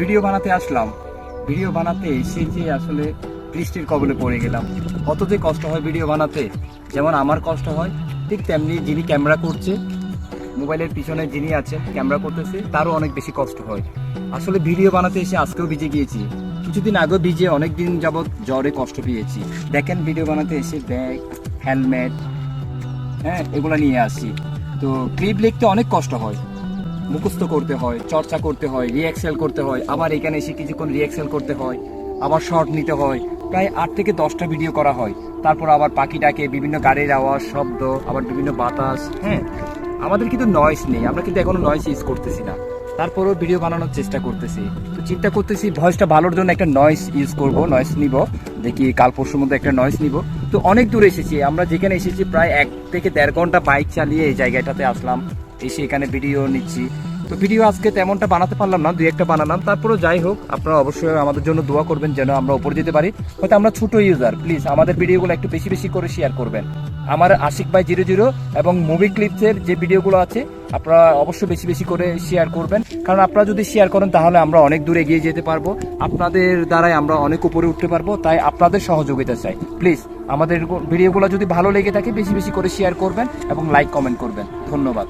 Video বানাতে আসলাম। Video বানাতে এসে যে আসলে বৃষ্টির কবলে পড়ে গেলাম। কত যে কষ্ট হয় ভিডিও বানাতে, যেমন আমার কষ্ট হয় ঠিক তেমনি যিনি ক্যামেরা করছে, মোবাইলের পিছনে যিনি আছেন ক্যামেরা করতেছে, তারও অনেক বেশি কষ্ট হয়। আসলে ভিডিও বানাতে এসে আজকেও ভিজে গিয়েছি, কিছুদিন আগেও ভিজে অনেক দিন যাবৎ জ্বরে কষ্ট পেয়েছি। দেখেন ভিডিও বানাতে এসে ব্যাগ, হেলমেট, এগুলো নিয়ে আসি। তো ক্লিপ লিখতে অনেক কষ্ট হয়, মুখস্থ করতে হয়, চর্চা করতে হয়, রিএক্সেল করতে হয়, আবার এখানে এসে কিছুক্ষণ রিএক্সেল করতে হয়, আবার শর্ট নিতে হয়। প্রায় 8 থেকে 10টা ভিডিও করা হয়। তারপর আবার পাখি ডাকে, বিভিন্ন গাড়ির আওয়াজ, শব্দ, আবার বিভিন্ন বাতাস। আমাদের কিন্তু নয়েজ নেই, আমরা কিন্তু এখনো নয়েজ ইউজ করতেছি না, তারপরেও ভিডিও বানানোর চেষ্টা করতেছি। তো চিন্তা করতেছি ভয়েসটা ভালোর জন্য একটা নয়েজ ইউজ করব, নয়েজ নিব, দেখি কাল পরশুর মধ্যে একটা নয়েজ নিব। তো অনেক দূরে এসেছি, আমরা যেখানে এসেছি প্রায় 1 থেকে 1.5 ঘন্টা বাইক চালিয়ে এই জায়গাটাতে আসলাম, এসে এখানে ভিডিও নিচ্ছি। তো ভিডিও আজকে তেমনটা বানাতে পারলাম না, 2-1টা বানালাম। তারপরেও যাই হোক, আপনারা অবশ্যই আমাদের জন্য দোয়া করবেন যেন আমরা উপরে যেতে পারি। হয়তো আমরা ছোট ইউজার, প্লিজ আমাদের ভিডিওগুলো একটু বেশি বেশি করে শেয়ার করবেন। আমার আশিক ভাই 00 এবং মুভি ক্লিপসের যে ভিডিওগুলো আছে আপনারা অবশ্যই বেশি বেশি করে শেয়ার করবেন, কারণ আপনারা যদি শেয়ার করেন তাহলে আমরা অনেক দূরে এগিয়ে যেতে পারবো, আপনাদের দ্বারাই আমরা অনেক উপরে উঠতে পারবো। তাই আপনাদের সহযোগিতা চাই, প্লিজ আমাদের ভিডিওগুলো যদি ভালো লেগে থাকে বেশি বেশি করে শেয়ার করবেন এবং লাইক কমেন্ট করবেন। ধন্যবাদ।